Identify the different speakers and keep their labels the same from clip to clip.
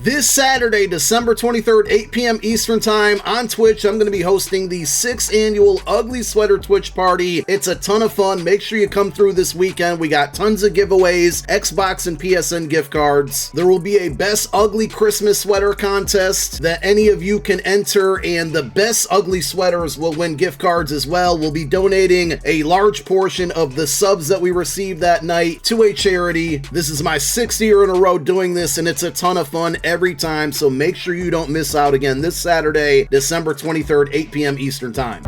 Speaker 1: This Saturday, December 23rd, 8 p.m. Eastern Time on Twitch, I'm going to be hosting the 6th annual Ugly Sweater Twitch Party. It's a ton of fun. Make sure you come through this weekend. We got tons of giveaways, Xbox and PSN gift cards. There will be a Best Ugly Christmas Sweater contest that any of you can enter, and the best ugly sweaters will win gift cards as well. We'll be donating a large portion of the subs that we received that night to a charity. This is my 6th year in a row doing this, and it's a ton of fun every time, so make sure you don't miss out. Again, this Saturday, December 23rd, 8 p.m. Eastern Time.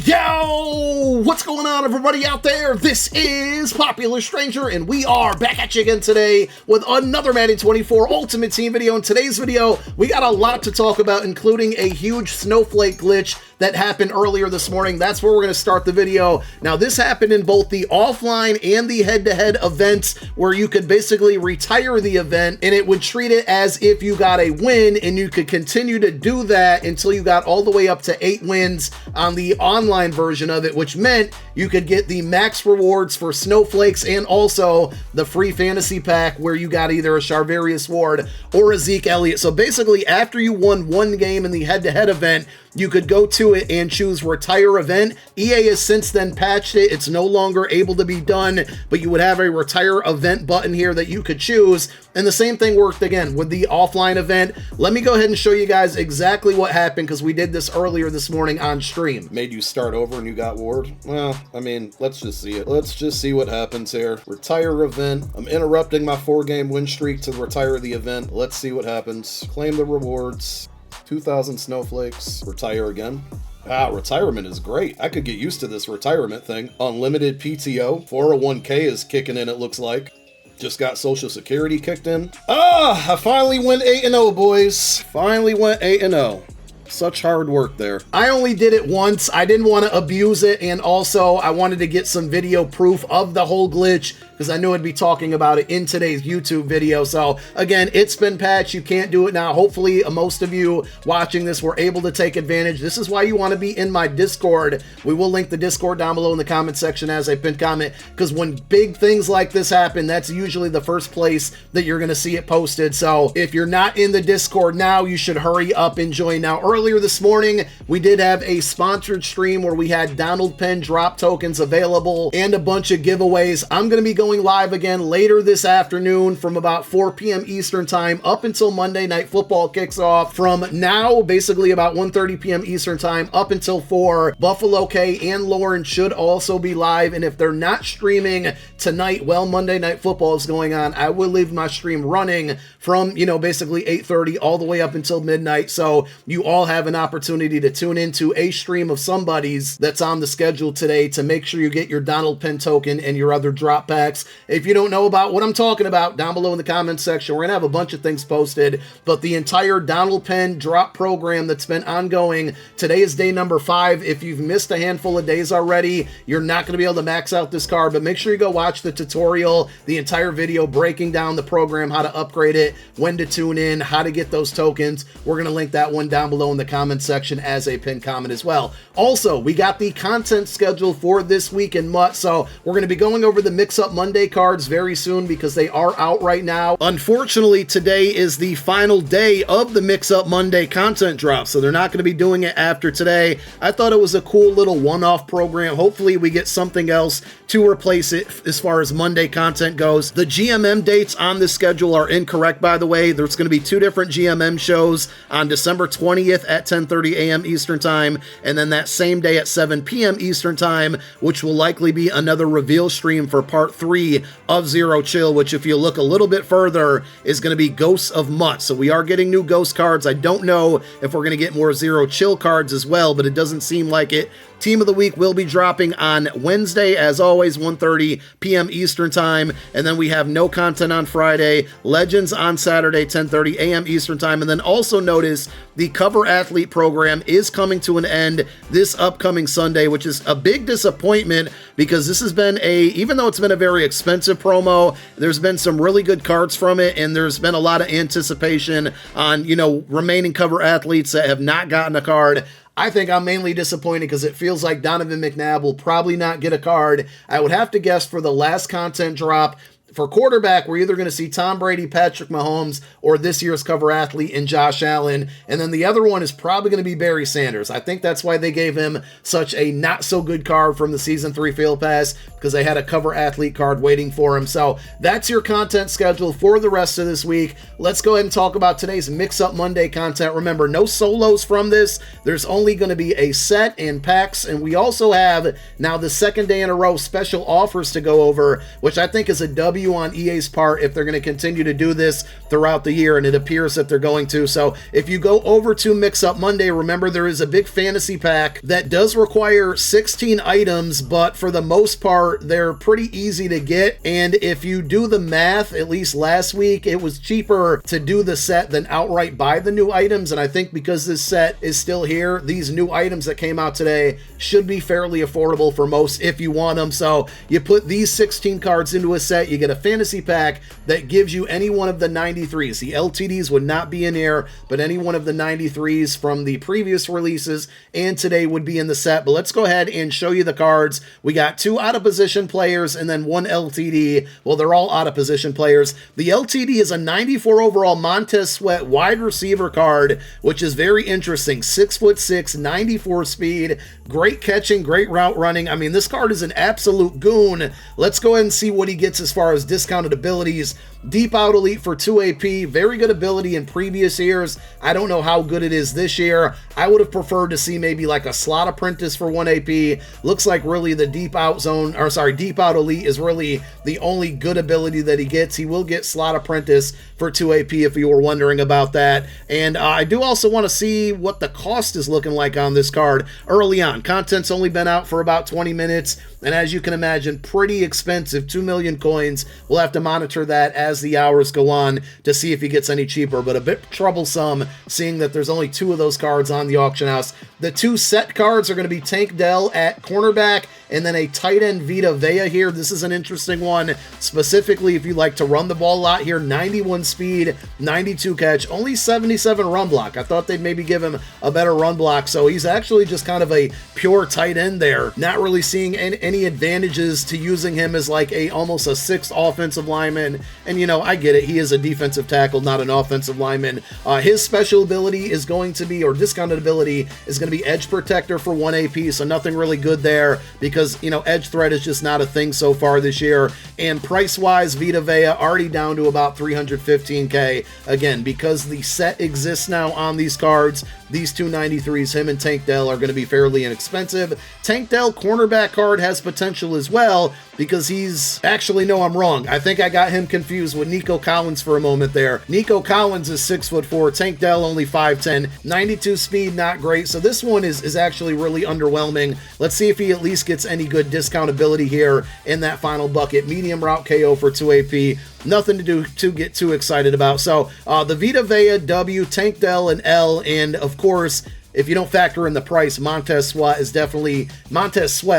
Speaker 1: Yo, what's going on, everybody out there? This is Popular Stranger, and we are back at you again today with another Madden 24 Ultimate Team video. In today's video, we got a lot to talk about, including a huge Snowflake glitch that happened earlier this morning. That's where we're going to start the video. Now, this happened in both the offline and the head-to-head events, where you could basically retire the event, and it would treat it as if you got a win, and you could continue to do that until you got all the way up to 8 wins on the online version of it, which meant you could get the max rewards for Snowflakes and also the free fantasy pack where you got either a Charvarius Ward or a Zeke Elliott. So basically, after you won one game in the head-to-head event, you could go to it and choose retire event. EA has since then patched it. It's no longer able to be done, but you would have a retire event button here that you could choose. And the same thing worked again with the offline event. Let me go ahead and show you guys exactly what happened, because we did this earlier this morning on stream.
Speaker 2: Made you start over and you got Ward? Well, I mean, let's just see it. Let's just see what happens here. Retire event. I'm interrupting my 4-game win streak to retire the event. Let's see what happens. Claim the rewards. 2,000 snowflakes. Retire again. Retirement is great. I could get used to this retirement thing. Unlimited PTO. 401k is kicking in, it looks like. Just got Social Security kicked in. I finally went 8-0, boys. Finally went 8-0. Such hard work there.
Speaker 1: I only did it once. I didn't want to abuse it, and also I wanted to get some video proof of the whole glitch, because I knew I'd be talking about it in today's YouTube video. So again, it's been patched. You can't do it now. Hopefully most of you watching this were able to take advantage. This is why you want to be in my Discord. We will link the Discord down below in the comment section as a pinned comment, because when big things like this happen, that's usually the first place that you're going to see it posted. So if you're not in the Discord now, you should hurry up and join now. Earlier this morning, we did have a sponsored stream where we had Donald Penn drop tokens available and a bunch of giveaways. I'm going to be going live again later this afternoon from about 4 p.m. Eastern Time up until Monday Night Football kicks off. From now, basically about 1:30 p.m. Eastern Time up until 4, Buffalo K and Lauren should also be live. And if they're not streaming tonight while Monday Night Football is going on, I will leave my stream running from, basically 8:30 all the way up until midnight. So you all have an opportunity to tune into a stream of somebody's that's on the schedule today to make sure you get your Donald Penn token and your other drop packs. If you don't know about what I'm talking about, down below in the comments section, we're gonna have a bunch of things posted, but the entire Donald Penn drop program that's been ongoing, today is day number 5. If you've missed a handful of days already, you're not gonna be able to max out this card, but make sure you go watch the tutorial, the entire video breaking down the program, how to upgrade it, when to tune in, how to get those tokens. We're gonna link that one down below in the comment section as a pinned comment as well. Also, we got the content schedule for this week in MUT, so we're going to be going over the Mixup Monday cards very soon because they are out right now. Unfortunately, today is the final day of the Mixup Monday content drop, so they're not going to be doing it after today. I thought it was a cool little one-off program. Hopefully we get something else to replace it as far as Monday content goes. The GMM dates on this schedule are incorrect, by the way. There's going to be 2 different GMM shows on December 20th at 10:30 a.m. Eastern Time, and then that same day at 7 p.m. Eastern Time, which will likely be another reveal stream for part 3 of Zero Chill, which, if you look a little bit further, is going to be Ghosts of MUT. So we are getting new Ghost cards. I don't know if we're going to get more Zero Chill cards as well, but it doesn't seem like it. Team of the Week will be dropping on Wednesday, as always, 1:30 p.m. Eastern Time, and then we have no content on Friday, Legends on Saturday, 10:30 a.m. Eastern Time, and then also notice the cover Athlete program is coming to an end this upcoming Sunday, which is a big disappointment because this has been even though it's been a very expensive promo, there's been some really good cards from it, and there's been a lot of anticipation on, remaining cover athletes that have not gotten a card. I think I'm mainly disappointed because it feels like Donovan McNabb will probably not get a card. I would have to guess for the last content drop, for quarterback, we're either going to see Tom Brady, Patrick Mahomes, or this year's cover athlete in Josh Allen. And then the other one is probably going to be Barry Sanders. I think that's why they gave him such a not so good card from the Season 3 Field Pass, because they had a cover athlete card waiting for him. So that's your content schedule for the rest of this week. Let's go ahead and talk about today's Mix-Up Monday content. Remember, no solos from this. There's only going to be a set and packs. And we also have now the second day in a row special offers to go over, which I think is a W on EA's part if they're going to continue to do this throughout the year, and it appears that they're going to. So if you go over to Mix-Up Monday, remember there is a big fantasy pack that does require 16 items, but for the most part, they're pretty easy to get. And if you do the math, at least last week, it was cheaper to do the set than outright buy the new items. And I think because this set is still here, these new items that came out today should be fairly affordable for most if you want them. So you put these 16 cards into a set, you get a fantasy pack that gives you any one of the 93s. The LTDs would not be in here, but any one of the 93s from the previous releases and today would be in the set. But let's go ahead and show you the cards. We got 2 out of position players and then 1 LTD. Well, they're all out of position players. The LTD is a 94 overall Montez Sweat wide receiver card, which is very interesting. 6'6", 94 speed, great catching, great route running. I mean, this card is an absolute goon. Let's go ahead and see what he gets as far as discounted abilities. Deep out elite for 2 AP, very good ability in previous years. I don't know how good it is this year. I would have preferred to see maybe like a slot apprentice for 1 AP. Looks like really the deep out elite is really the only good ability that he gets. He will get slot apprentice for 2 AP if you were wondering about that. And I do also want to see what the cost is looking like on this card early on. Content's only been out for about 20 minutes. And as you can imagine, pretty expensive, 2 million coins. We'll have to monitor that as the hours go on to see if he gets any cheaper, but a bit troublesome seeing that there's only 2 of those cards on the auction house. The 2 set cards are going to be Tank Dell at cornerback and then a tight end Vita Vea here. This is an interesting one, specifically if you like to run the ball a lot here. 91 speed, 92 catch, only 77 run block. I thought they'd maybe give him a better run block, so he's actually just kind of a pure tight end there. Not really seeing any advantages to using him as like almost a 6th offensive lineman. And I get it, he is a defensive tackle, not an offensive lineman. His special ability is going to be, or discounted ability is going to be edge protector for 1 AP, so nothing really good there because edge threat is just not a thing so far this year. And price wise, Vita Vea already down to about 315k. Again, because the set exists now on these cards, these 293s, him and Tank Dell, are going to be fairly inexpensive. Tank Dell cornerback card has potential as well because no, I'm wrong. I think I got him confused with Nico Collins for a moment there. Nico Collins is 6'4", Tank Dell only 5'10", 92 speed, not great. So this one is actually really underwhelming. Let's see if he at least gets any good discount ability here in that final bucket. Medium route KO for 2 AP. Nothing to do to get too excited about. So the Vita Vea W, Tank Dell and L, and of course, if you don't factor in the price, Montez Sweat,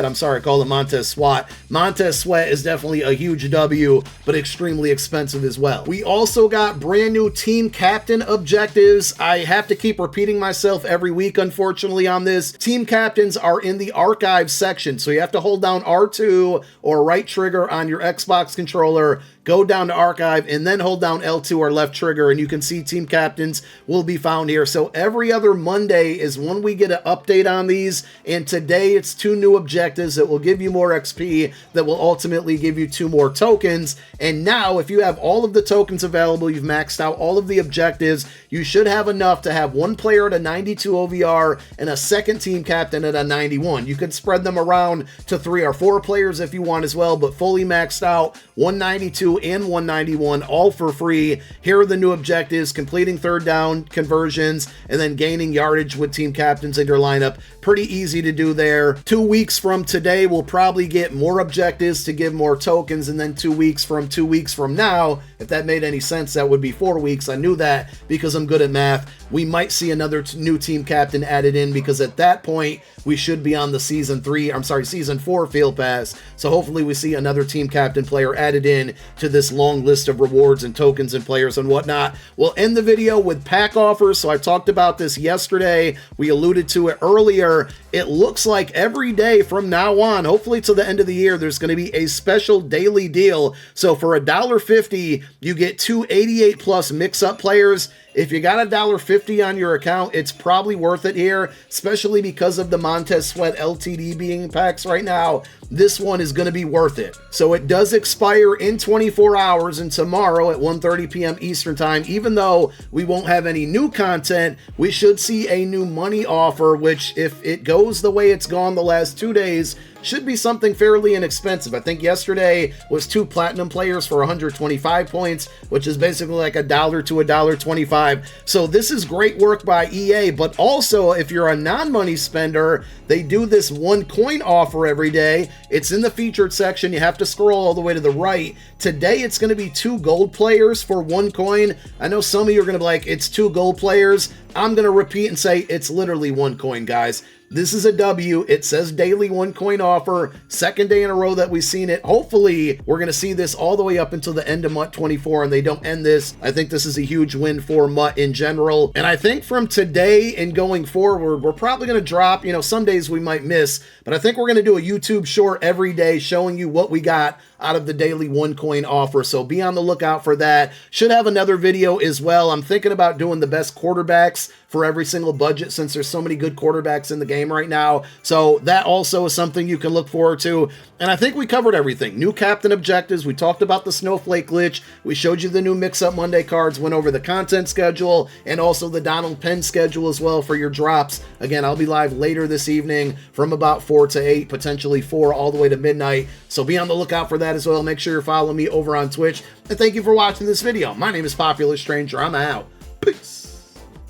Speaker 1: I'm sorry, I call it Montez Sweat. Montez Sweat is definitely a huge W, but extremely expensive as well. We also got brand new team captain objectives. I have to keep repeating myself every week, unfortunately, on this. Team captains are in the archive section, so you have to hold down R2 or right trigger on your Xbox controller, go down to archive, and then hold down L2 or left trigger, and you can see team captains will be found here. So every other Monday is when we get an update on these, and today it's 2 new objectives that will give you more XP that will ultimately give you 2 more tokens. And now, if you have all of the tokens available, you've maxed out all of the objectives, you should have enough to have 1 player at a 92 OVR and a second team captain at a 91. You could spread them around to 3 or 4 players if you want as well, but fully maxed out, 192 and 191, all for free. Here are the new objectives: completing third down conversions and then gaining yardage with team captains in your lineup. Pretty easy to do there. 2 weeks from today, we'll probably get more objectives to give more tokens, and then 2 weeks from now, if that made any sense, that would be 4 weeks. I knew that because I'm I'm good at math, we might see another new team captain added in, because at that point, we should be on the season 4 field pass. So hopefully we see another team captain player added in to this long list of rewards and tokens and players and whatnot. We'll end the video with pack offers. So I talked about this yesterday. We alluded to it earlier. It looks like every day from now on, hopefully to the end of the year, there's going to be a special daily deal. So for $1.50, you get 2 88 plus mix-up players. If you got $1.50 on your account, it's probably worth it here, especially because of the Montez Sweat LTD being in packs right now. This one is going to be worth it. So it does expire in 24 hours, and tomorrow at 1:30 p.m. Eastern time, even though we won't have any new content, we should see a new money offer, which if it goes the way it's gone the last 2 days, should be something fairly inexpensive. I think yesterday was 2 platinum players for 125 points, which is basically like $1 to $1.25. So this is great work by EA, but also if you're a non-money spender, they do this 1 coin offer every day. It's in the featured section. You have to scroll all the way to the right. Today, it's going to be 2 gold players for 1 coin. I know some of you are going to be like, it's 2 gold players. I'm going to repeat and say it's literally 1 coin, guys. This is a W. It says daily 1 coin offer. Second day in a row that we've seen it. Hopefully, we're going to see this all the way up until the end of MUT 24 and they don't end this. I think this is a huge win for MUT in general. And I think from today and going forward, we're probably going to drop, some days we might miss, but I think we're going to do a YouTube short every day showing you what we got out of the daily 1 coin offer. So be on the lookout for that. Should have another video as well. I'm thinking about doing the best quarterbacks for every single budget since there's so many good quarterbacks in the game right now. So that also is something you can look forward to. And I think we covered everything. New captain objectives. We talked about the Snowflake glitch. We showed you the new Mixup Monday cards, went over the content schedule and also the Donald Penn schedule as well for your drops. Again, I'll be live later this evening from about 4 to 8, potentially 4 all the way to midnight. So be on the lookout for that as well. Make sure you're following me over on Twitch. And thank you for watching this video. My name is Popular Stranger. I'm out. Peace.